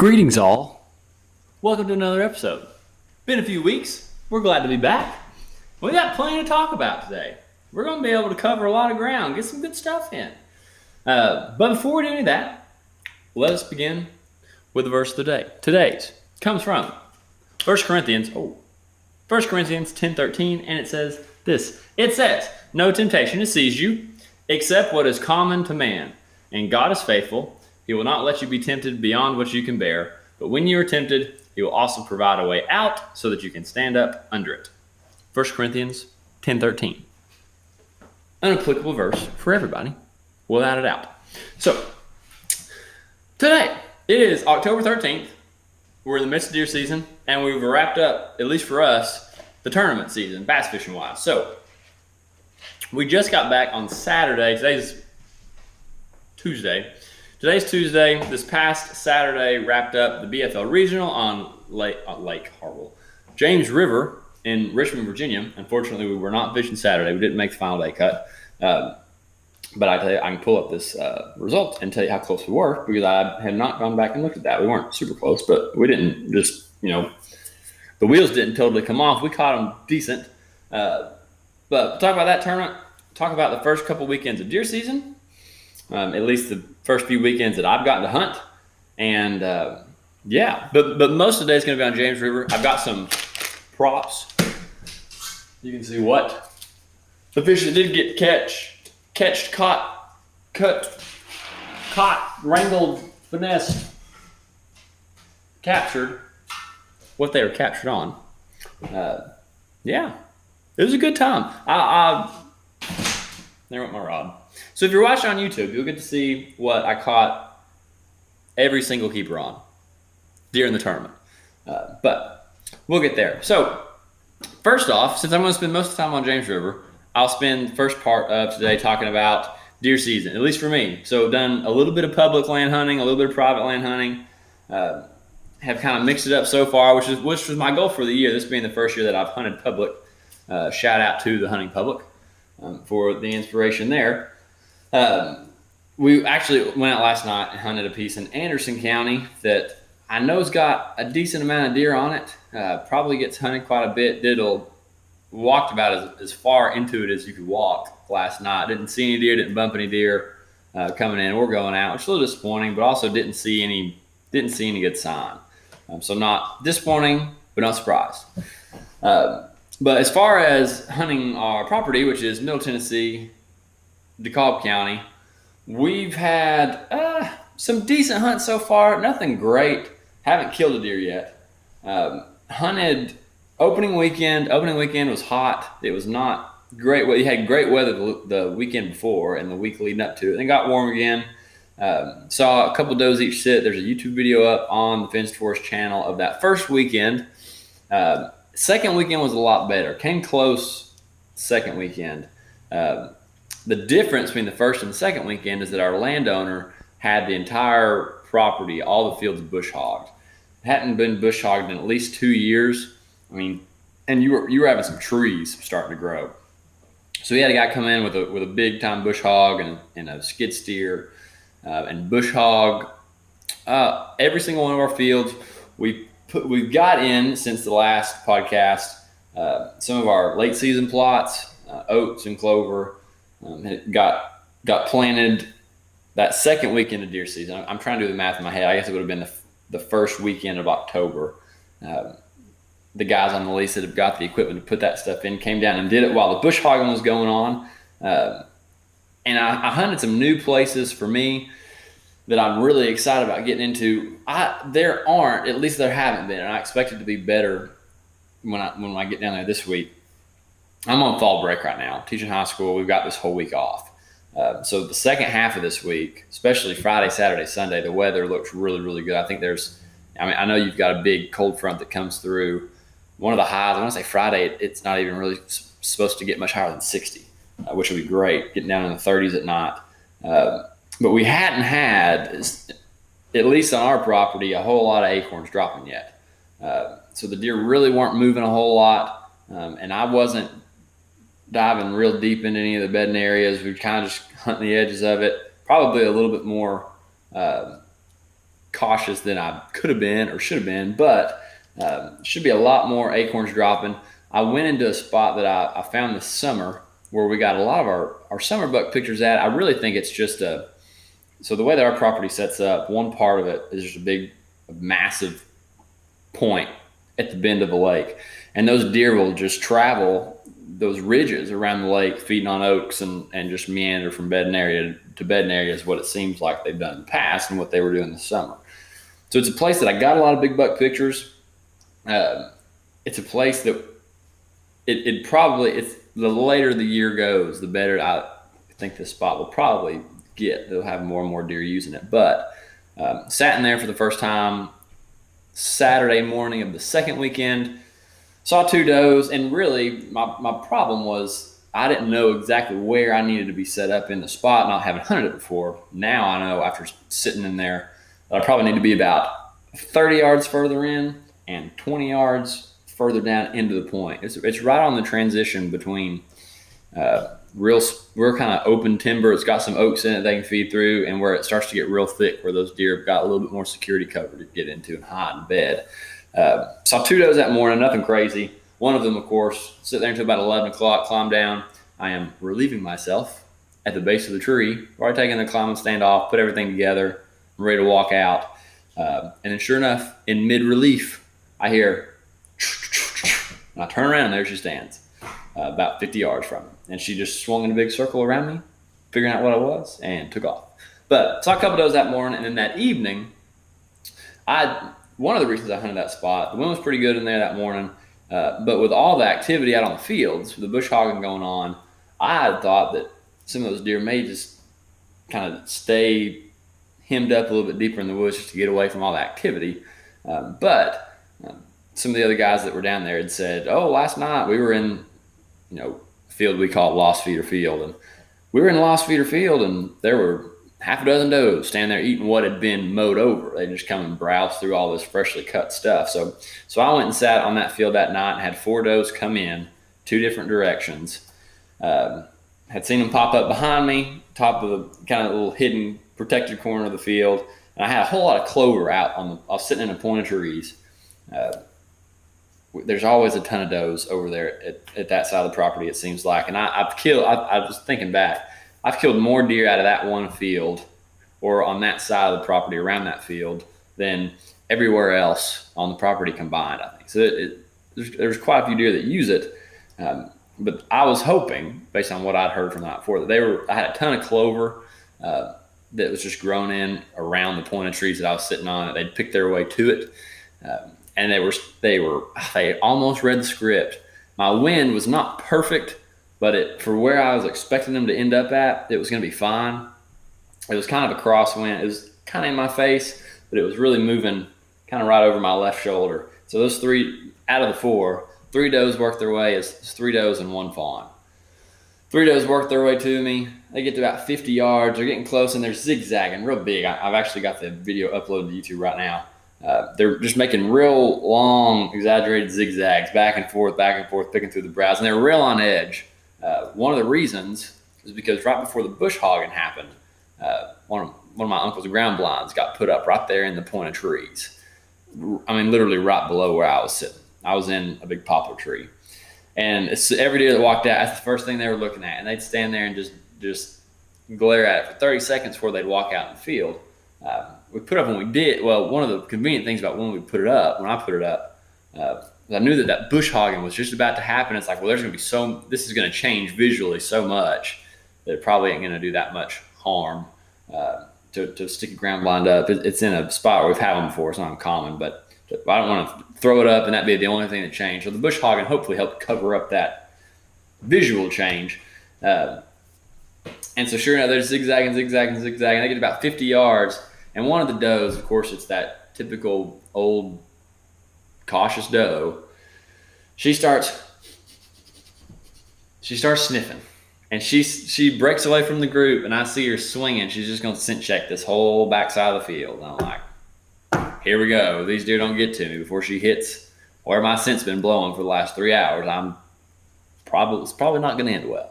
Greetings all. Welcome to another episode. Been a few weeks. We're glad to be back. We got plenty to talk about today. We're going to be able to cover a lot of ground, get some good stuff in. But before we do any of that, let us begin with the verse of the day. Today's comes from 1 Corinthians 10:13, and it says this. It says, "No temptation has seized you, except what is common to man. And God is faithful. He will not let you be tempted beyond what you can bear. But when you are tempted, he will also provide a way out so that you can stand up under it." 1 Corinthians 10:13. An applicable verse for everybody, without a doubt. So, today, it is October 13th. We're in the midst of deer season, and we've wrapped up, at least for us, the tournament season, bass fishing wise. So, we just got back on Saturday. Today's Tuesday. This past Saturday, wrapped up the BFL Regional on Lake Harville, James River in Richmond, Virginia. Unfortunately, we were not fishing Saturday. We didn't make the final day cut. But I tell you, I can pull up this result and tell you how close we were, because I had not gone back and looked at that. We weren't super close, but we didn't just, the wheels didn't totally come off. We caught them decent. But talk about that tournament, talk about the first couple weekends of deer season, at least the first few weekends that I've gotten to hunt. And but most of the day is going to be on James River. I've got some props. You can see what the fish that did get caught, wrangled, finessed, captured, what they were captured on. It was a good time. There went my rod. So if you're watching on YouTube, you'll get to see what I caught every single keeper on during the tournament. But we'll get there. So first off, since I'm going to spend most of the time on James River, I'll spend the first part of today talking about deer season, at least for me. So I've done a little bit of public land hunting, a little bit of private land hunting. Have kind of mixed it up so far, which was my goal for the year, this being the first year that I've hunted public. Shout out to the hunting public for the inspiration there. We actually went out last night and hunted a piece in Anderson County that I know's got a decent amount of deer on it. Probably gets hunted quite a bit. Walked about as far into it as you could walk last night. Didn't see any deer, didn't bump any deer coming in or going out, which is a little disappointing, but also didn't see any good sign. So not disappointing, but not surprised. But as far as hunting our property, which is Middle Tennessee, DeKalb County, we've had some decent hunts so far. Nothing great. Haven't killed a deer yet. Hunted opening weekend. Opening weekend was hot. It was not great. You had great weather the weekend before and the week leading up to it. Then got warm again. Saw a couple does each sit. There's a YouTube video up on the Fenced Forest channel of that first weekend. Second weekend was a lot better. Came close second weekend. The difference between the first and the second weekend is that our landowner had the entire property, all the fields bush hogged. Hadn't been bush hogged in at least 2 years. I mean, and you were having some trees starting to grow. So he had a guy come in with a big time bush hog and a skid steer and bush hog every single one of our fields. We've got in since the last podcast some of our late season plots, oats and clover. It got planted that second weekend of deer season. I'm trying to do the math in my head. I guess it would have been the first weekend of October. The guys on the lease that have got the equipment to put that stuff in came down and did it while the bush hogging was going on. And I hunted some new places for me that I'm really excited about getting into. There haven't been, and I expect it to be better when I get down there this week. I'm on fall break right now, teaching high school. We've got this whole week off. So the second half of this week, especially Friday, Saturday, Sunday, the weather looks really, really good. I think I know you've got a big cold front that comes through. One of the highs, I want to say Friday, it's not even really supposed to get much higher than 60, which would be great, getting down in the 30s at night. But we hadn't had, at least on our property, a whole lot of acorns dropping yet. So the deer really weren't moving a whole lot, and I wasn't diving real deep into any of the bedding areas. We kind of just hunting the edges of it, probably a little bit more cautious than I could have been or should have been, but should be a lot more acorns dropping. I went into a spot that I found this summer where we got a lot of our summer buck pictures at. I really think it's just so the way that our property sets up, one part of it is just a massive point at the bend of the lake. And those deer will just travel those ridges around the lake, feeding on oaks and just meander from bedding area to bedding area is what it seems like they've done in the past and what they were doing this summer. So it's a place that I got a lot of big buck pictures. It's a place that it's the later the year goes, the better I think this spot will probably get. They'll have more and more deer using it. But sat in there for the first time Saturday morning of the second weekend, saw 2 does, and really my problem was I didn't know exactly where I needed to be set up in the spot, not having hunted it before. Now I know after sitting in there that I probably need to be about 30 yards further in and 20 yards further down into the point. It's right on the transition between real kind of open timber. It's got some oaks in it they can feed through, and where it starts to get real thick, where those deer have got a little bit more security cover to get into and hide in bed. Saw 2 does that morning, nothing crazy. One of them, of course, sit there until about 11 o'clock, climb down. I am relieving myself at the base of the tree, already taking the climbing stand off, put everything together, I'm ready to walk out. And then sure enough, in mid-relief, I hear, and I turn around and there she stands, about 50 yards from me. And she just swung in a big circle around me, figuring out what I was, and took off. But saw a couple does that morning, and then that evening, one of the reasons I hunted that spot, the wind was pretty good in there that morning, but with all the activity out on the fields, with the bush hogging going on, I had thought that some of those deer may just kind of stay hemmed up a little bit deeper in the woods just to get away from all the activity. But some of the other guys that were down there had said, oh, last night we were in, a field we call it Lost Feeder Field. And we were in Lost Feeder Field, and there were half a dozen does standing there eating what had been mowed over. They just come and browse through all this freshly cut stuff. So I went and sat on that field that night and had 4 does come in 2 different directions. Had seen them pop up behind me, top of the kind of little hidden protected corner of the field. And I had a whole lot of clover out I was sitting in a point of trees. There's always a ton of does over there at that side of the property, it seems like. And I was thinking back, I've killed more deer out of that one field or on that side of the property around that field than everywhere else on the property combined, I think. So there's quite a few deer that use it. But I was hoping, based on what I'd heard from the night before, that I had a ton of clover that was just grown in around the point of trees that I was sitting on. They'd picked their way to it. And they almost read the script. My wind was not perfect, but for where I was expecting them to end up at, it was going to be fine. It was kind of a crosswind. It was kind of in my face, but it was really moving kind of right over my left shoulder. So those 3 out of the 4, 3 does worked their way. It's 3 does and 1 fawn. 3 does worked their way to me. They get to about 50 yards. They're getting close, and they're zigzagging real big. I've actually got the video uploaded to YouTube right now. They're just making real long, exaggerated zigzags back and forth, picking through the browse, and they're real on edge. One of the reasons is because right before the bush hogging happened, one of my uncle's ground blinds got put up right there in the point of trees. I mean, literally right below where I was sitting. I was in a big poplar tree. And it's every deer that walked out, that's the first thing they were looking at. And they'd stand there and just glare at it for 30 seconds before they'd walk out in the field. We put up when we did. Well, one of the convenient things about when I put it up, I knew that bush hogging was just about to happen. It's like, well, there's going to be this is going to change visually so much that it probably ain't going to do that much harm to stick a ground blind up. It's in a spot where we've had them before. It's not uncommon, but I don't want to throw it up and that be the only thing that changed. So the bush hogging hopefully helped cover up that visual change. And so sure enough, they're zigzagging. They get about 50 yards. And one of the does, of course, it's that typical old cautious doe. She starts sniffing, and she breaks away from the group, and I see her swinging. She's just going to scent check this whole backside of the field. And I'm like, here we go. These deer don't get to me before she hits where my scent's been blowing for the last 3 hours. It's probably not going to end well.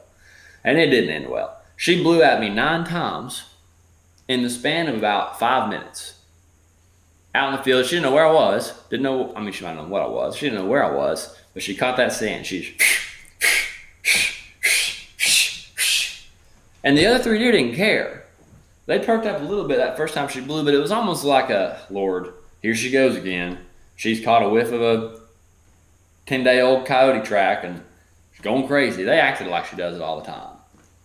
And it didn't end well. She blew at me 9 times in the span of about 5 minutes. out in the field. She didn't know where I was. Didn't know. I mean, she might know what I was. She didn't know where I was, but she caught that scent. She's and the other 3 deer didn't care. They perked up a little bit that first time she blew, but it was almost like a, Lord, here she goes again. She's caught a whiff of a 10-day-old coyote track and she's going crazy. They acted like she does it all the time.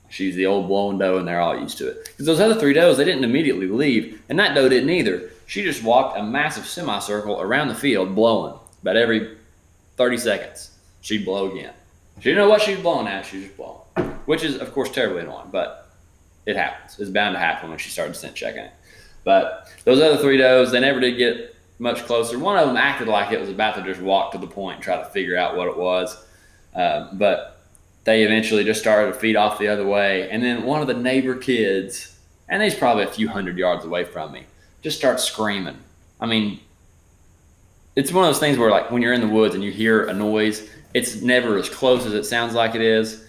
She's the old blowing doe and they're all used to it. Because those other 3 does, they didn't immediately leave, and that doe didn't either. She just walked a massive semicircle around the field blowing. About every 30 seconds, she'd blow again. She didn't know what she was blowing at, she was just blowing. Which is, of course, terribly annoying, but it happens. It's bound to happen when she started scent checking it. But those other 3 does, they never did get much closer. One of them acted like it was about to just walk to the point and try to figure out what it was. But they eventually just started to feed off the other way. And then one of the neighbor kids, and he's probably a few hundred yards away from me, just starts screaming. I mean, it's one of those things where, like, when you're in the woods and you hear a noise, it's never as close as it sounds like it is.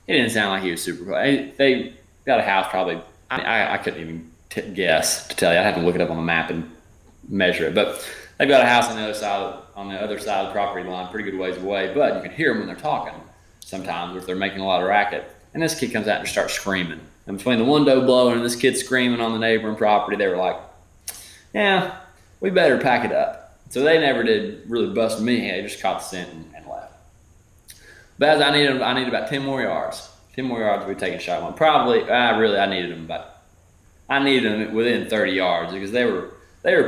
It didn't sound like he was super close. They got a house probably, I couldn't even guess to tell you. I'd have to look it up on the map and measure it. But they've got a house on the other side of the property line, pretty good ways away. But you can hear them when they're talking sometimes, if they're making a lot of racket. And this kid comes out and starts screaming. And between the one doe blowing and this kid screaming on the neighboring property, they were like, yeah, we better pack it up. So they never did really bust me. They just caught the scent and left. But as I needed about 10 more yards. 10 more yards, we'd take a shot one. Probably, I needed them within 30 yards because they were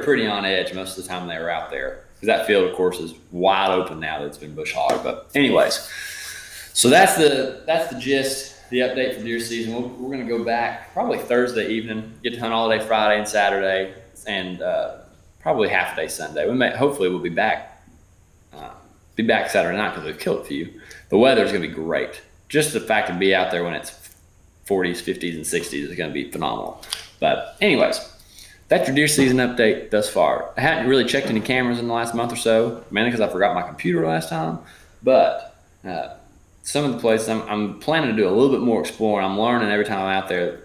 pretty on edge most of the time they were out there. Because that field, of course, is wide open now that it's been bush hogged. But anyways, so that's the gist, the update for deer season. We're going to go back probably Thursday evening, get to hunt all day Friday and Saturday, and probably half a day Sunday. Hopefully we'll be back Saturday night because we've killed a few. The weather's going to be great. Just the fact to be out there when it's 40s, 50s, and 60s is going to be phenomenal. But anyways, that's your deer season update thus far. I hadn't really checked any cameras in the last month or so, mainly because I forgot my computer last time. But some of the places I'm planning to do a little bit more exploring. I'm learning every time I'm out there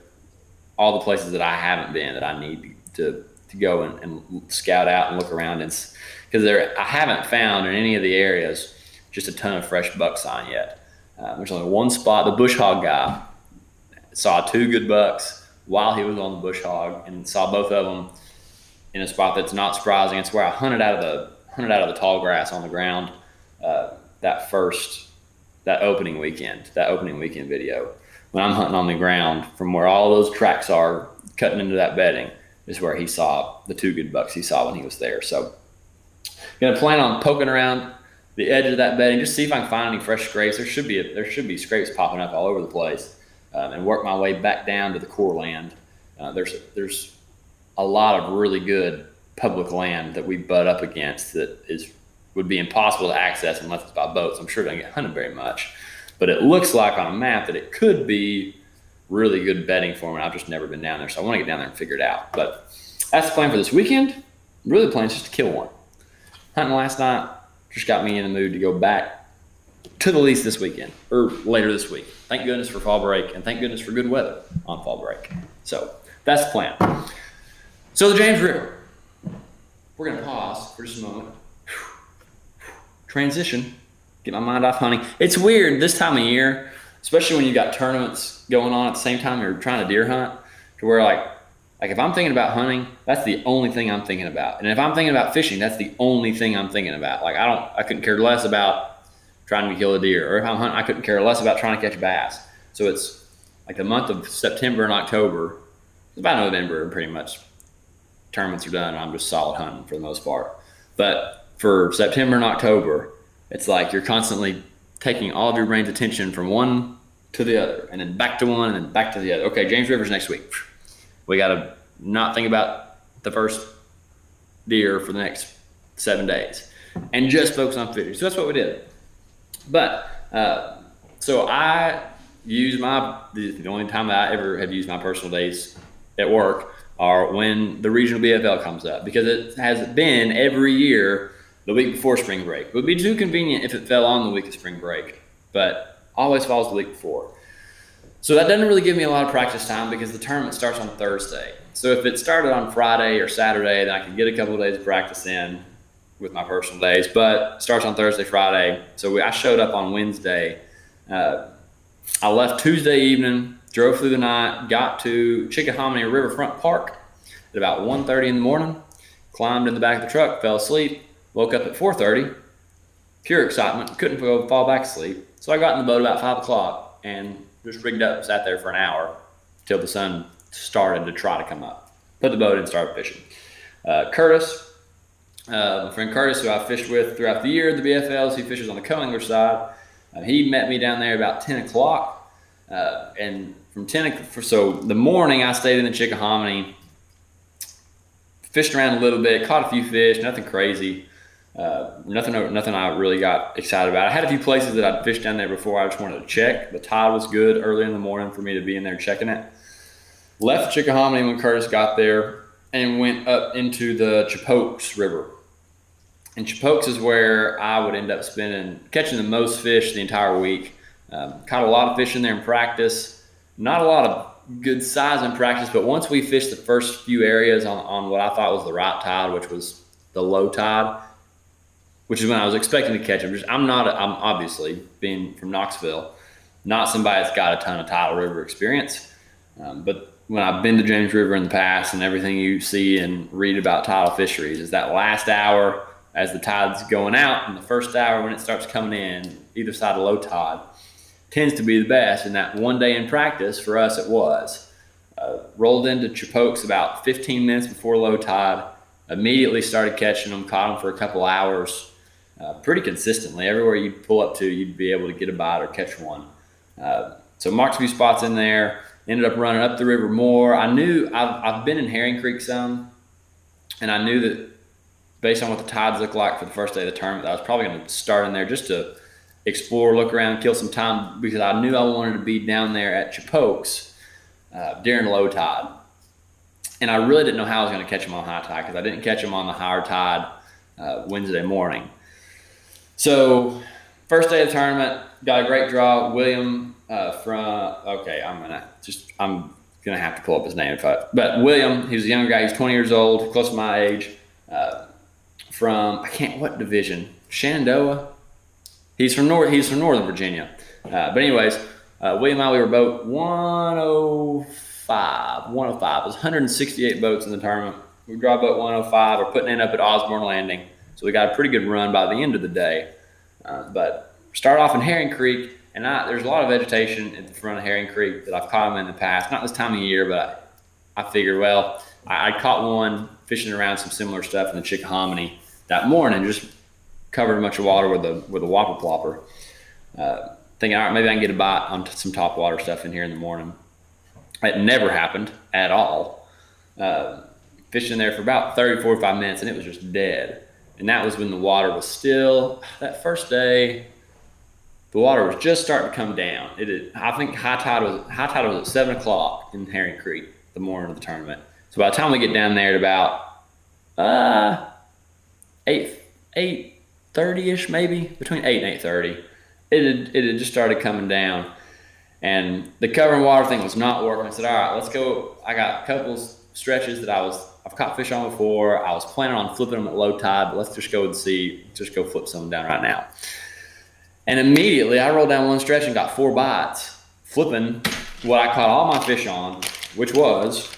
all the places that I haven't been that I need to go and scout out and look around. Because I haven't found in any of the areas just a ton of fresh buck sign yet. There's only one spot. The bush hog guy saw 2 good bucks while he was on the bush hog and saw both of them in a spot that's not surprising. It's where I hunted out of the tall grass on the ground that opening weekend video. When I'm hunting on the ground from where all those tracks are cutting into that bedding is where he saw the 2 good bucks he saw when he was there. So gonna plan on poking around the edge of that bedding, just see if I can find any fresh scrapes. There should be scrapes popping up all over the place, and work my way back down to the core land. There's a lot of really good public land that we butt up against that would be impossible to access unless it's by boat. So I'm sure it doesn't get hunted very much, but it looks like on a map that it could be really good bedding for me. I've just never been down there, so I want to get down there and figure it out. But that's the plan for this weekend. Really, the plan is just to kill one. Hunting last night just got me in the mood to go back to the lease this weekend, or later this week. Thank goodness for fall break, and thank goodness for good weather on fall break. So that's the plan. So the James River. We're going to pause for just a moment. Transition. Get my mind off hunting. It's weird this time of year, especially when you got tournaments going on at the same time you're trying to deer hunt, to where like if I'm thinking about hunting, that's the only thing I'm thinking about. And if I'm thinking about fishing, that's the only thing I'm thinking about. Like I couldn't care less about trying to kill a deer. Or if I'm hunting, I couldn't care less about trying to catch bass. So it's like the month of September and October, by November, pretty much tournaments are done. I'm just solid hunting for the most part. But for September and October, it's like you're constantly taking all of your brain's attention from one to the other, and then back to one, and then back to the other. Okay, James River's next week. We got to not think about the first deer for the next 7 days and just focus on fishing. So that's what we did. But so I use the only time that I ever have used my personal days at work are when the regional BFL comes up, because it has been every year the week before spring break. It would be too convenient if it fell on the week of spring break, but always falls the week before. So that doesn't really give me a lot of practice time because the tournament starts on Thursday. So if it started on Friday or Saturday, then I could get a couple of days of practice in with my personal days. But it starts on Thursday, Friday. So I showed up on Wednesday. I left Tuesday evening, drove through the night, got to Chickahominy Riverfront Park at about 1:30 in the morning, climbed in the back of the truck, fell asleep, woke up at 4:30, pure excitement, couldn't fall back asleep. So I got in the boat about 5 o'clock and just rigged up, sat there for an hour till the sun started to try to come up. Put the boat in and started fishing. Curtis, my friend Curtis, who I've fished with throughout the year, the BFLs, he fishes on the co-angler side. He met me down there about 10 o'clock. And from 10, so the morning I stayed in the Chickahominy, fished around a little bit, caught a few fish, nothing crazy. Nothing I really got excited about. I had a few places that I'd fished down there before. I just wanted to check. The tide was good early in the morning for me to be in there checking it. Left Chickahominy when Curtis got there and went up into the Chipokes River. And Chipokes is where I would end up catching the most fish the entire week. Caught a lot of fish in there in practice. Not a lot of good size in practice, but once we fished the first few areas on what I thought was the right tide, which was the low tide, which is when I was expecting to catch them. I'm obviously, being from Knoxville, not somebody that's got a ton of tidal river experience. But when I've been to James River in the past, and everything you see and read about tidal fisheries is that last hour as the tide's going out, and the first hour when it starts coming in, either side of low tide, tends to be the best. And that one day in practice, for us it was. Rolled into Chipokes about 15 minutes before low tide, immediately started catching them, caught them for a couple hours, pretty consistently. Everywhere you'd pull up to, you'd be able to get a bite or catch one. So marked a few spots in there, ended up running up the river more. I knew I've been in Herring Creek some, and I knew that based on what the tides looked like for the first day of the tournament, I was probably going to start in there just to explore, look around, kill some time, because I knew I wanted to be down there at Chipokes during low tide. And I really didn't know how I was going to catch them on high tide, because I didn't catch them on the higher tide Wednesday morning. So first day of the tournament, got a great draw. William I'm gonna have to pull up his name but William, he was a young guy. He's 20 years old, close to my age. What division? Shenandoah. He's from Northern Virginia. But anyways, William and I, we were boat 105. 105. There's 168 boats in the tournament. We draw boat 105. We're putting it up at Osborne Landing. So we got a pretty good run by the end of the day. But start off in Herring Creek, and there's a lot of vegetation at the front of Herring Creek that I've caught them in the past. Not this time of year, but I figured, well, I caught one fishing around some similar stuff in the Chickahominy that morning, just covered a bunch of water with a whopper plopper. Thinking, all right, maybe I can get a bite on some top water stuff in here in the morning. It never happened at all. Fishing there for about 30, 45 minutes, and it was just dead. And that was when the water was still, that first day, the water was just starting to come down. I think high tide was at 7 o'clock in Herring Creek the morning of the tournament. So by the time we get down there at about 8:30ish, maybe between 8 and 8:30, it had just started coming down, and the cover and water thing was not working. I said, all right, let's go. I got a couple stretches that I've caught fish on before. I was planning on flipping them at low tide, but let's just go flip some down right now. And immediately I rolled down one stretch and got 4 bites, flipping what I caught all my fish on, which was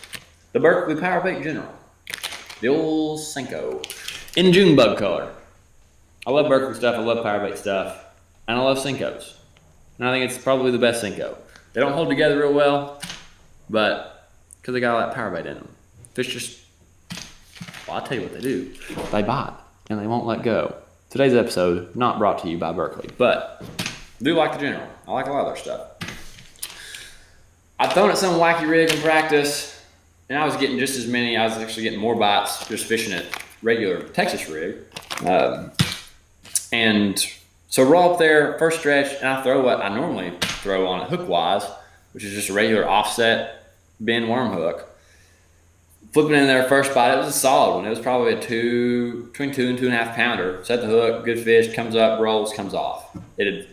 the Berkeley Power Bait General, the old Senko in June bug color. I love Berkeley stuff, I love Power Bait stuff, and I love Senkos. And I think it's probably the best Senko. They don't hold together real well, but because they got all that Power Bait in them. Fish just, well, I'll tell you what they do. They bite, and they won't let go. Today's episode, not brought to you by Berkeley, but I do like the General. I like a lot of their stuff. I've thrown at some wacky rig in practice, and I was getting just as many. I was actually getting more bites just fishing at regular Texas rig. And so roll up there, first stretch, and I throw what I normally throw on it hook-wise, which is just a regular offset bend worm hook. Flipping in there first bite, it was a solid one. It was probably between 2 and 2.5 pounder. Set the hook, good fish, comes up, rolls, comes off. I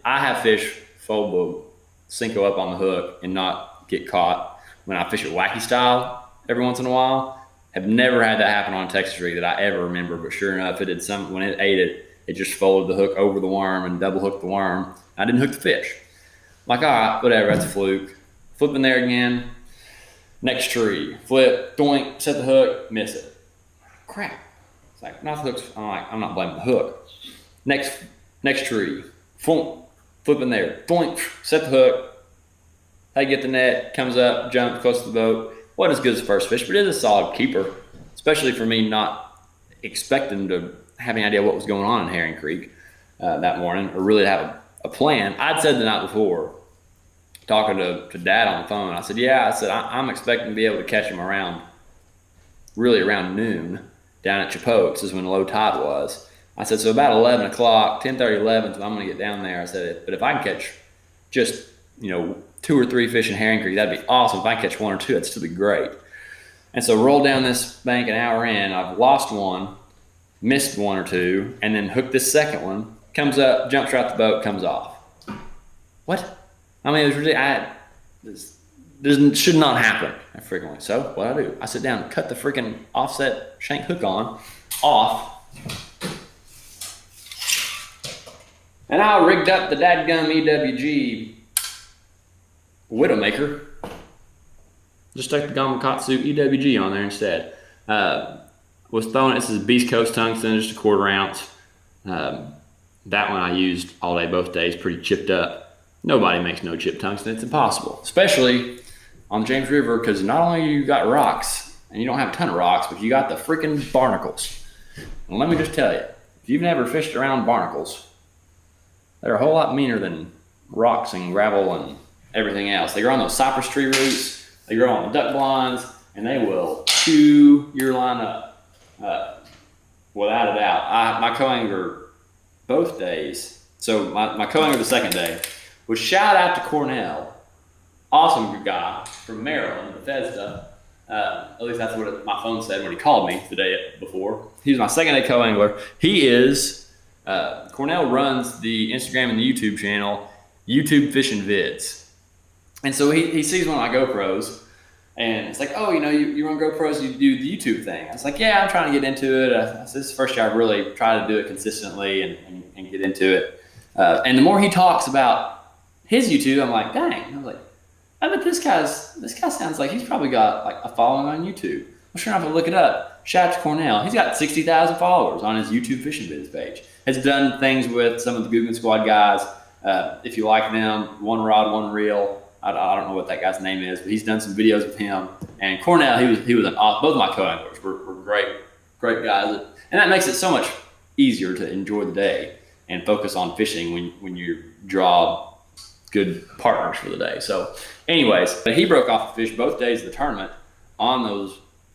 have fish fold Cinco up on the hook and not get caught when I fish it wacky style every once in a while. Have never had that happen on a Texas rig that I ever remember, but sure enough, it did some. When it ate it, it just folded the hook over the worm and double hooked the worm. I didn't hook the fish. I'm like, all right, whatever, that's a fluke. Flipping there again. Next tree, flip, doink, set the hook, miss it. Crap. It's like, not the hook's, I'm not blaming the hook. Next tree, flipping there, doink, set the hook. I get the net, comes up, jumps close to the boat. Wasn't as good as the first fish, but it is a solid keeper, especially for me not expecting to have any idea what was going on in Herring Creek that morning, or really to have a plan. I'd said the night before, talking to Dad on the phone, I said, I'm expecting to be able to catch him around noon down at Chapokes is when low tide was. I said, so about 11 o'clock, 10:30, 11, so I'm going to get down there. I said, but if I can catch just, 2 or 3 fish in Herring Creek, that'd be awesome. If I can catch 1 or 2, that'd still be great. And so roll down this bank an hour in, I've lost 1, missed 1 or 2, and then hooked this second one, comes up, jumps right the boat, comes off. What? I mean, it was really, this should not happen that frequently. So what I do, I sit down, cut the freaking offset shank hook off, and I rigged up the dadgum EWG Widowmaker. Just stuck the Gamakatsu EWG on there instead. Was throwing it, this is Beast Coast tungsten, just a 1/4 ounce. That one I used all day, both days, pretty chipped up. Nobody makes no chip tungsten, it's impossible. Especially on the James River, because not only you got rocks, and you don't have a ton of rocks, but you got the freaking barnacles. And let me just tell you, if you've never fished around barnacles, they're a whole lot meaner than rocks and gravel and everything else. They grow on those cypress tree roots, they grow on the duck blinds, and they will chew your line up, without a doubt. My co-angler both days, so my co-angler the second day, was shout out to Cornell, awesome guy from Maryland, Bethesda. At least that's what my phone said when he called me the day before. He was my second day co-angler. He is, Cornell runs the Instagram and the YouTube channel, YouTube Fishing Vids. And so he sees one of my GoPros, and it's like, oh, you run GoPros, you do the YouTube thing. I was like, yeah, I'm trying to get into it. This is the first year I've really tried to do it consistently and get into it. And the more he talks about his YouTube, I'm like, dang. I was like, I bet this guy sounds like he's probably got like a following on YouTube. I'm sure enough to look it up. Shout out to Cornell. He's got 60,000 followers on his YouTube Fishing Vids page. Has done things with some of the Googman Squad guys. If you like them, One Rod, One Reel. I don't know what that guy's name is, but he's done some videos with him. And Cornell, he was both of my co-anglers were great guys. And that makes it so much easier to enjoy the day and focus on fishing when you draw good partners for the day. So anyways, but he broke off the fish both days of the tournament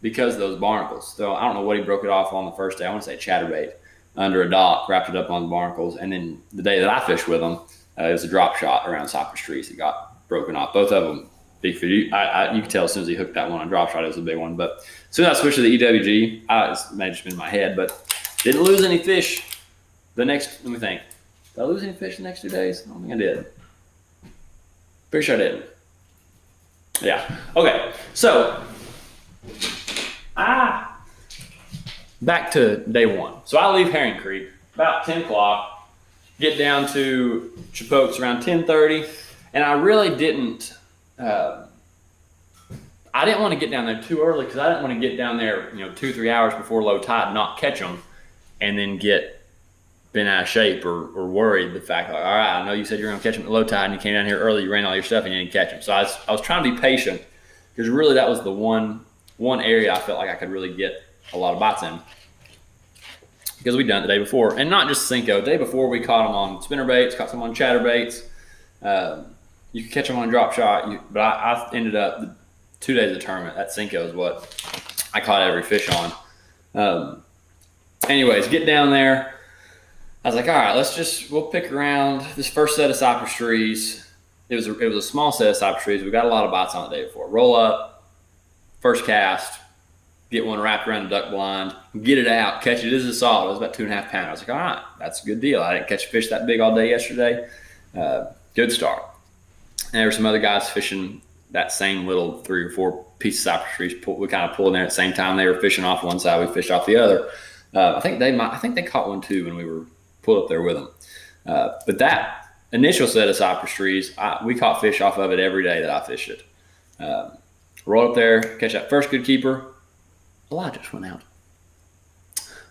because of those barnacles. So I don't know what he broke it off on the first day. I want to say chatterbait under a dock, wrapped it up on the barnacles. And then the day that I fished with him, it was a drop shot around cypress trees that got broken off. Both of them big fish. You can tell as soon as he hooked that one on drop shot, it was a big one. But as soon as I switched to the EWG, it may have just been in my head, but didn't lose any fish let me think. Did I lose any fish the next 2 days? I don't think I did. Pretty sure I didn't. Yeah. Okay. So, back to day 1. So I leave Herring Creek about 10 o'clock, get down to Chapokes around 10:30, and I really didn't. I didn't want to get down there too early because I didn't want to get down there, 2-3 hours before low tide, not catch them, and then get been out of shape or worried the fact, like, all right, I know you said you were going to catch them at low tide and you came down here early, you ran all your stuff and you didn't catch them. So I was trying to be patient because really that was the one area I felt like I could really get a lot of bites in because we'd done it the day before. And not just Cinco. The day before we caught them on spinner baits, caught some on chatterbaits. You could catch them on a drop shot, but I ended up the 2 days of the tournament. That Cinco is what I caught every fish on. Anyways, get down there. I was like, all right, we'll pick around this first set of cypress trees. It was a small set of cypress trees. We got a lot of bites on the day before. Roll up, first cast, get one wrapped around the duck blind, get it out, catch it. This is solid. It was about 2.5 pounds. I was like, all right, that's a good deal. I didn't catch a fish that big all day yesterday. Good start. And there were some other guys fishing that same little 3 or 4 piece of cypress trees. We kind of pulled in there at the same time. They were fishing off one side, we fished off the other. I think they caught one too when we were pulled up there with them. But that initial set of cypress trees, we caught fish off of it every day that I fished it. Roll up there, catch that first good keeper. The light just went out.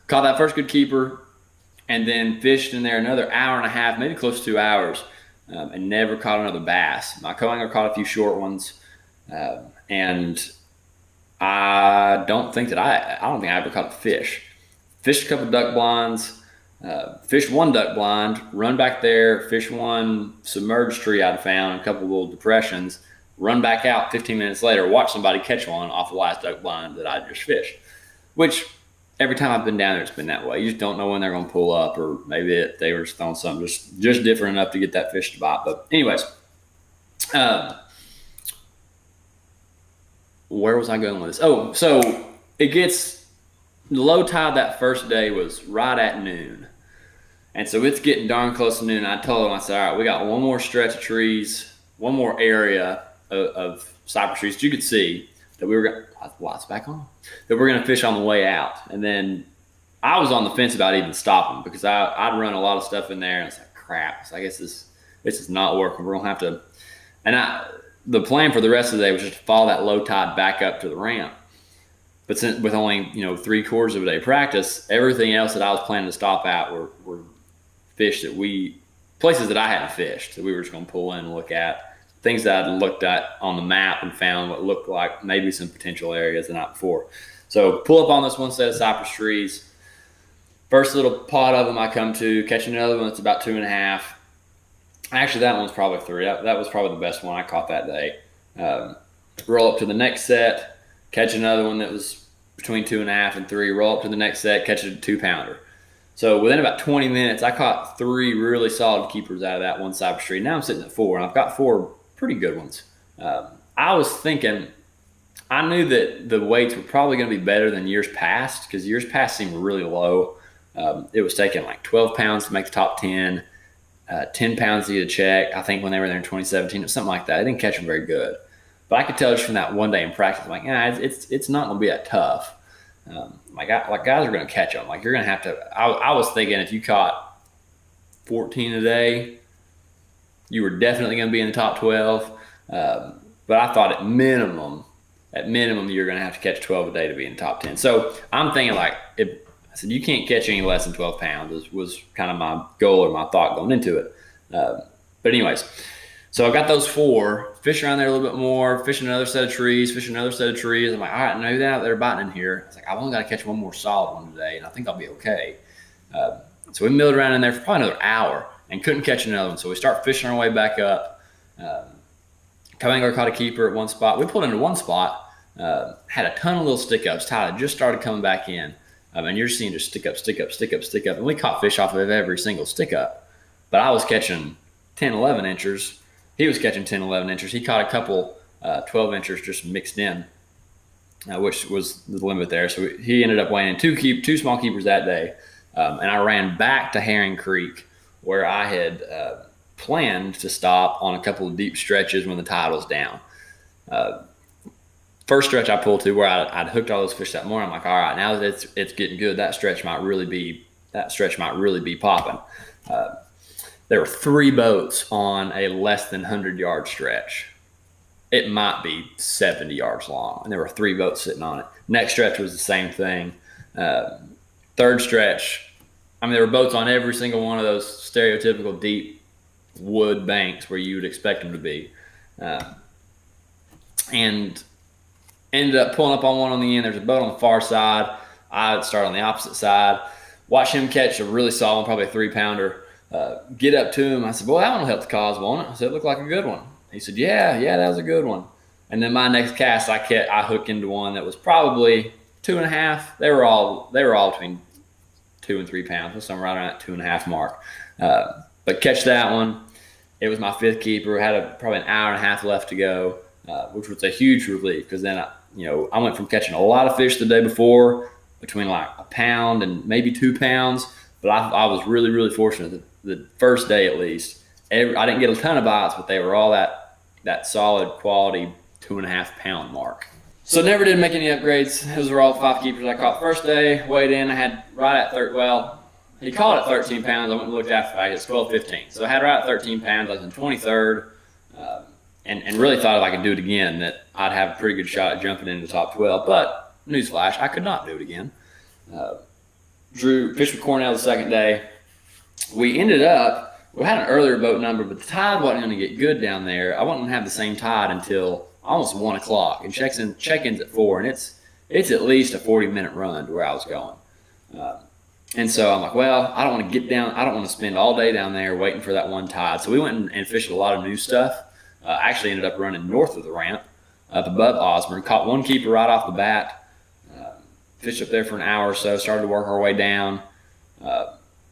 Caught that first good keeper, and then fished in there another hour and a half, maybe close to 2 hours, and never caught another bass. My co-angler caught a few short ones, and I don't think I ever caught a fish. Fished a couple duck blinds, fished one duck blind, run back there, fish one submerged tree I'd found, a couple little depressions, run back out 15 minutes later, watch somebody catch one off the last duck blind that I just fished. Which every time I've been down there, it's been that way. You just don't know when they're going to pull up, or maybe they were throwing something just different enough to get that fish to bite. But anyways, where was I going with this? Oh, so it gets low tide that first day was right at noon. And so it's getting darn close to noon. I told them, I said, all right, we got one more stretch of trees, one more area of cypress trees that you could see that we were going to, lights back on, that we're going to fish on the way out. And then I was on the fence about even stopping because I'd run a lot of stuff in there and it's like, crap. So I guess this is not working. We're going to have to, and the plan for the rest of the day was just to follow that low tide back up to the ramp. But since, with only 3/4 of a day practice, everything else that I was planning to stop at were fish places that I hadn't fished that we were just going to pull in and look at. Things that I'd looked at on the map and found what looked like maybe some potential areas the night before. So pull up on this one set of cypress trees. First little pot of them I come to, catch another one that's about 2.5. Actually, that one's probably 3. That was probably the best one I caught that day. Roll up to the next set, catch another one that was between 2.5 and 3. Roll up to the next set, catch a 2-pounder. So within about 20 minutes, I caught 3 really solid keepers out of that one cypress tree. Now I'm sitting at 4, and I've got 4 pretty good ones. I was thinking, I knew that the weights were probably going to be better than years past because years past seemed really low. It was taking like 12 pounds to make the top 10, 10 pounds to get a check. I think when they were there in 2017, it was something like that. I didn't catch them very good. But I could tell just from that one day in practice, I'm like, it's not going to be that tough. Guys are going to catch them. Like, you're going to have to. I was thinking if you caught 14 a day, you were definitely going to be in the top 12. But I thought at minimum, you're going to have to catch 12 a day to be in the top 10. So I'm thinking I said, you can't catch any less than 12 pounds was kind of my goal or my thought going into it. But anyways, so I got those 4, fish around there a little bit more, fishing another set of trees, I'm like, all right, maybe they're biting in here. I was like, I've only got to catch one more solid one today, and I think I'll be okay. So we milled around in there for probably another hour and couldn't catch another one. So we start fishing our way back up. Co-angler caught a keeper at one spot. We pulled into one spot, had a ton of little stick-ups. Tide had just started coming back in. And you're seeing just stick up. And we caught fish off of every single stick-up. But I was catching 10, 11 inchers. He was catching 10, 11 inchers. He caught a couple 12 inchers just mixed in, which was the limit there. So he ended up weighing 2 small keepers that day. And I ran back to Herring Creek where I had planned to stop on a couple of deep stretches when the tide was down. First stretch I pulled to where I'd hooked all those fish that morning. I'm like, all right, now that it's getting good, that stretch might really be popping. There were 3 boats on a less than 100-yard stretch. It might be 70 yards long, and there were 3 boats sitting on it. Next stretch was the same thing. Third stretch, there were boats on every single one of those stereotypical deep wood banks where you would expect them to be. And ended up pulling up on one on the end. There's a boat on the far side. I'd start on the opposite side. Watch him catch a really solid, probably a 3-pounder. Get up to him. I said, boy, that one will help the cause, won't it? I said, it looked like a good one. He said, yeah, that was a good one. And then my next cast, I hooked into one that was probably 2.5. They were all between 2 and 3 pounds, so somewhere right around that 2.5 mark. But catch that one. It was my 5th keeper. Had probably an hour and a half left to go, which was a huge relief because then I went from catching a lot of fish the day before between like a pound and maybe 2 pounds. But I was really, really fortunate that the first day at least, I didn't get a ton of bites, but they were all that that solid quality 2.5 pound mark. So never did make any upgrades. Those were all 5 keepers I caught first day. Weighed in, I had right at he caught at 13 pounds. I went and looked after it. It's 12-15. So I had right at 13 pounds. I was in 23rd, and really thought if I could do it again that I'd have a pretty good shot at jumping into the top 12. But newsflash, I could not do it again. Fished with Cornell the second day. We had an earlier boat number, but the tide wasn't going to get good down there. I wasn't going to have the same tide until almost 1 o'clock, and check-ins at 4, and it's at least a 40-minute run to where I was going. And so I'm like, well, I don't want to get down. I don't want to spend all day down there waiting for that one tide. So we went and fished a lot of new stuff. Actually ended up running north of the ramp, up above Osborne. Caught 1 keeper right off the bat. Fished up there for an hour or so. Started to work our way down.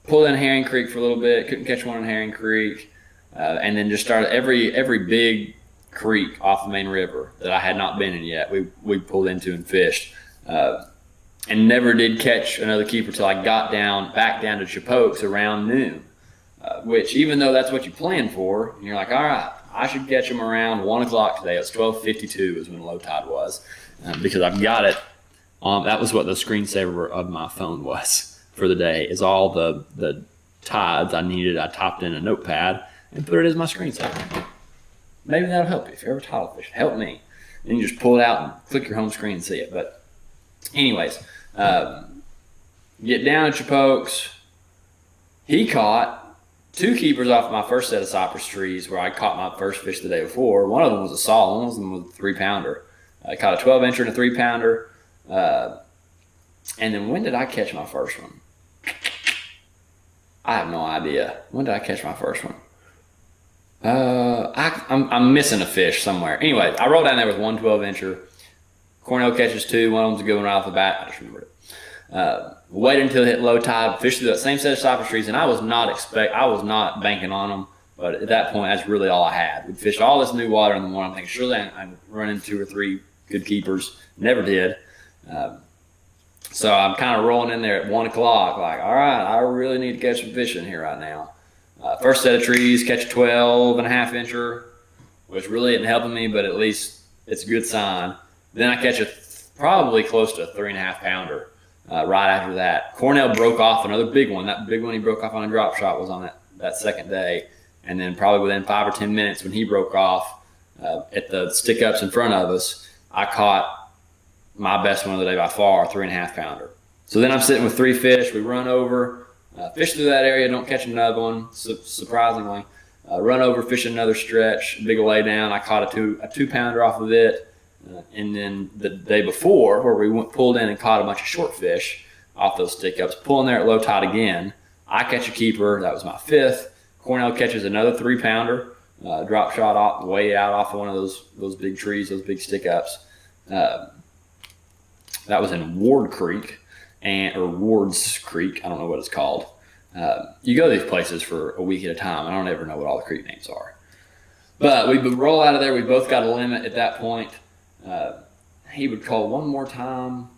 Pulled in Herring Creek for a little bit. Couldn't catch one in Herring Creek. And then just started every big creek off the main river that I had not been in yet. We pulled into and fished. And never did catch another keeper till I got back down to Chapokes around noon, which even though that's what you plan for, and you're like, all right, I should catch them around 1 o'clock today. It's 12:52 is when low tide was, because I've got it. That was what the screensaver of my phone was for the day, is all the tides I needed. I typed in a notepad and put it as my screensaver. Maybe that'll help you if you're ever tidal fishing. Help me. Then you just pull it out and click your home screen and see it. But anyways, get down to Chapokes. He caught 2 keepers off my first set of cypress trees where I caught my first fish the day before. One of them was a solid, one of them was a 3-pounder. I caught a 12-incher and a 3-pounder. And then when did I catch my first one? I have no idea. When did I catch my first one? I'm missing a fish somewhere. Anyway, I rolled down there with 1 12-incher. Cornell catches 2. One of them's a good one right off the bat. I just remembered it. Waited until it hit low tide. Fished through that same set of cypress trees, and I was not banking on them. But at that point, that's really all I had. We'd fished all this new water in the morning. I'm thinking, surely I'm running 2 or 3 good keepers. Never did. So I'm kind of rolling in there at 1 o'clock, like, all right, I really need to catch some fish in here right now. First set of trees, catch a 12.5-incher, which really isn't helping me, but at least it's a good sign. Then I catch probably close to a 3.5-pounder right after that. Cornell broke off another big one. That big one he broke off on a drop shot was on that second day. And then probably within 5 or 10 minutes when he broke off at the stick-ups in front of us, I caught my best one of the day by far, a 3.5-pounder. So then I'm sitting with 3 fish. We run over, fish through that area, don't catch another one, surprisingly. Run over, fish another stretch, big lay down. I caught a 2-pounder off of it. And then the day before, where we pulled in and caught a bunch of short fish off those stick-ups, pulling there at low tide again. I catch a keeper. That was my 5th. Cornell catches another 3-pounder, drop shot way out off of one of those big trees, those big stick-ups. That was in Ward Creek, or Ward's Creek. I don't know what it's called. You go to these places for a week at a time. I don't ever know what all the creek names are. But we would roll out of there. We both got a limit at that point. He would call one more time,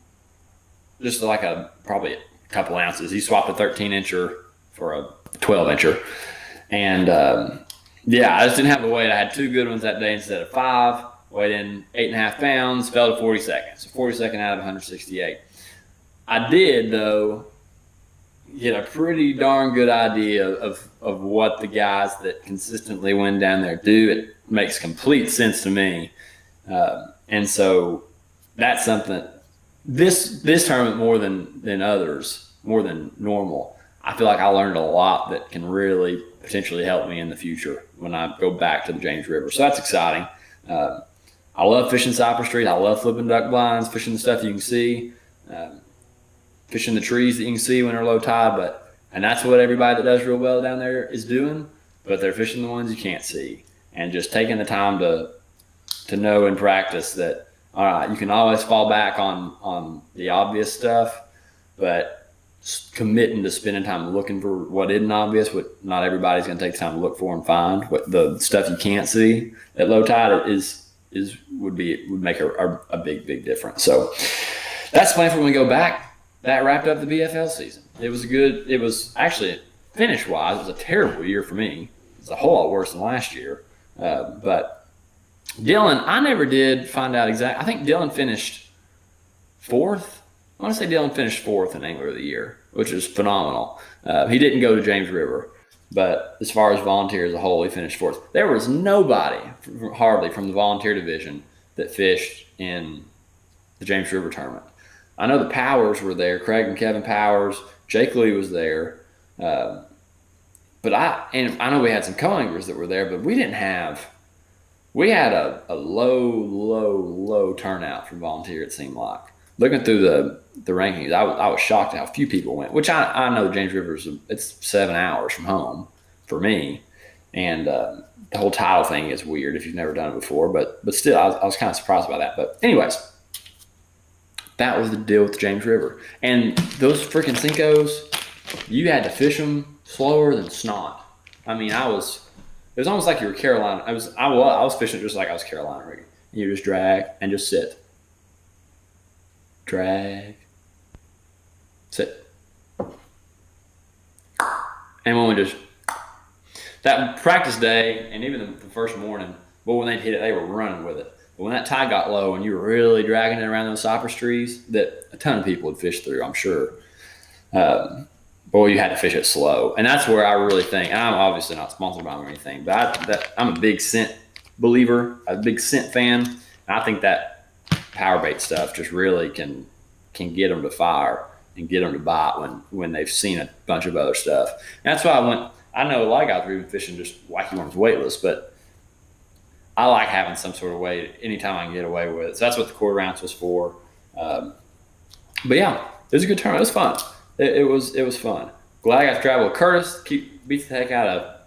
just like probably a couple ounces. He swapped a 13-incher for a 12-incher. And, I just didn't have the weight. I had 2 good ones that day instead of 5. Weighed in 8.5 pounds, fell to 42nd. So 42nd out of 168. I did, though, get a pretty darn good idea of what the guys that consistently win down there do. It makes complete sense to me. And so that's something, this tournament more than others, more than normal, I feel like I learned a lot that can really potentially help me in the future when I go back to the James River. So that's exciting. I love fishing cypress trees. I love flipping duck blinds, fishing the stuff you can see, fishing the trees that you can see when they're low tide. And that's what everybody that does real well down there is doing, but they're fishing the ones you can't see. And just taking the time to know and practice that, all right, you can always fall back on the obvious stuff, but committing to spending time looking for what isn't obvious, what not everybody's going to take the time to look for and find, what the stuff you can't see at low tide would make a big difference. So that's the plan for when we go back. That wrapped up the BFL season. It was actually, finish wise, it was a terrible year for me. It's a whole lot worse than last year, but Dylan, I never did find out exactly. I think Dylan finished fourth. I want to say Dylan finished fourth in Angler of the Year, which is phenomenal. He didn't go to James River, but as far as volunteer as a whole, he finished fourth. There was nobody, hardly, from the volunteer division that fished in the James River tournament. I know the Powers were there, Craig and Kevin Powers. Jake Lee was there. But I know we had some co-anglers that were there, but we had a low turnout for volunteer, it seemed like. Looking through the rankings, I was shocked at how few people went, which I know James River it's 7 hours from home for me. And the whole title thing is weird if you've never done it before, but still, I was kind of surprised by that. But anyways, that was the deal with the James River. And those freaking Cincos, you had to fish them slower than snot. I mean, it was almost like you were Carolina. I was fishing just like I was Carolina rigging. You just drag and just sit. Drag. Sit. And when we just, that practice day and even the first morning, but when they'd hit it, they were running with it. But when that tide got low and you were really dragging it around those cypress trees that a ton of people would fish through, I'm sure. Boy, you had to fish it slow. And that's where I really think, and I'm obviously not sponsored by them or anything, but I'm a big scent believer, a big scent fan. And I think that power bait stuff just really can get them to fire and get them to bite when they've seen a bunch of other stuff. And that's why I know a lot of guys are even fishing just wacky worms weightless, but I like having some sort of weight anytime I can get away with it. So that's what the quarter ounce was for. But yeah, it was a good tournament. It was fun. It was fun. Glad I got to travel with Curtis. Beats the heck out of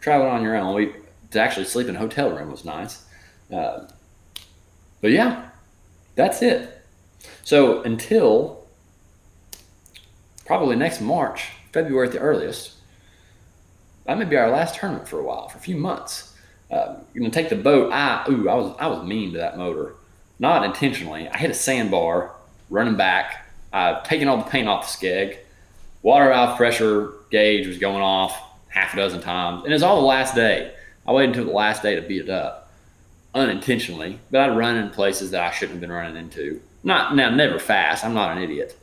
traveling on your own. To actually sleep in a hotel room was nice. But yeah, that's it. So until probably next March, February at the earliest, that may be our last tournament for a while, for a few months. You're gonna take the boat. I was mean to that motor, not intentionally. I hit a sandbar running back. I've taken all the paint off the skeg. Water valve pressure gauge was going off half a dozen times. And it was all the last day. I waited until the last day to beat it up. Unintentionally. But I'd run in places that I shouldn't have been running into. Never fast. I'm not an idiot.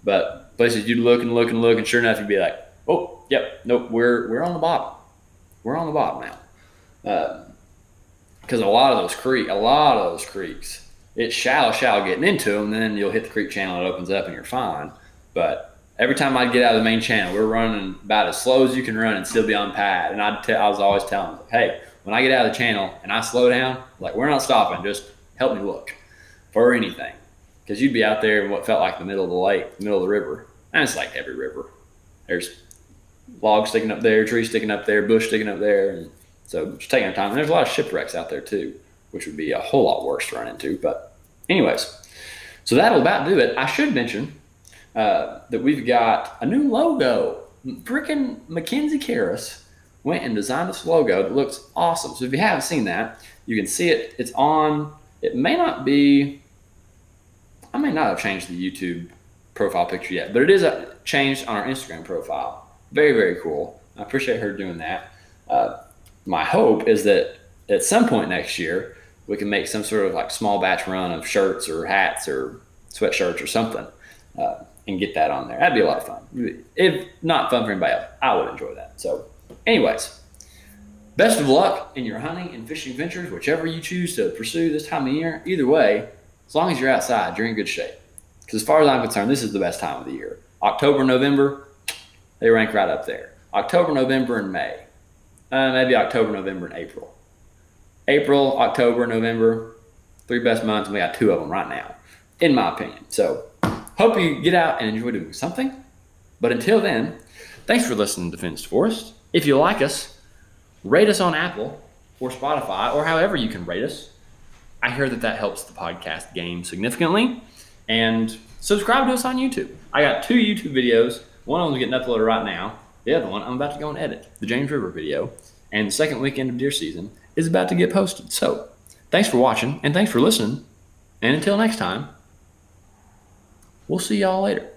But places you'd look, and sure enough, you'd be like, oh, yep, nope, we're on the bottom. We're on the bottom now. Because a lot of those creeks, it's shallow getting into them, then you'll hit the creek channel, it opens up, and you're fine. But every time I'd get out of the main channel, we're running about as slow as you can run and still be on pad. And I was always telling them, hey, when I get out of the channel and I slow down, like, we're not stopping, just help me look for anything. Because you'd be out there in what felt like the middle of the lake, the middle of the river. And it's like every river. There's logs sticking up there, trees sticking up there, bush sticking up there. And so just taking our time. And there's a lot of shipwrecks out there too, which would be a whole lot worse to run into. But anyways, so that'll about do it. I should mention that we've got a new logo. Freaking Mackenzie Karras went and designed this logo that looks awesome. So if you haven't seen that, you can see it. It's on. It may not be. I may not have changed the YouTube profile picture yet, but it is changed on our Instagram profile. Very, very cool. I appreciate her doing that. My hope is that at some point next year, we can make some sort of like small batch run of shirts or hats or sweatshirts or something and get that on there. That'd be a lot of fun. If not fun for anybody else, I would enjoy that. So anyways, best of luck in your hunting and fishing ventures, whichever you choose to pursue this time of year. Either way, as long as you're outside, you're in good shape. Because as far as I'm concerned, this is the best time of the year. October, November, they rank right up there. October, November, and May. Maybe October, November, and April. April, October, November, 3 best months, and we got 2 of them right now, in my opinion. So hope you get out and enjoy doing something. But until then, thanks for listening to Fenced Forest. If you like us, rate us on Apple or Spotify or however you can rate us. I hear that helps the podcast game significantly. And subscribe to us on YouTube. I got 2 YouTube videos. One of them's getting uploaded right now. The other one I'm about to go and edit, the James River video. And the second weekend of deer season is about to get posted. So thanks for watching and thanks for listening. And until next time, we'll see y'all later.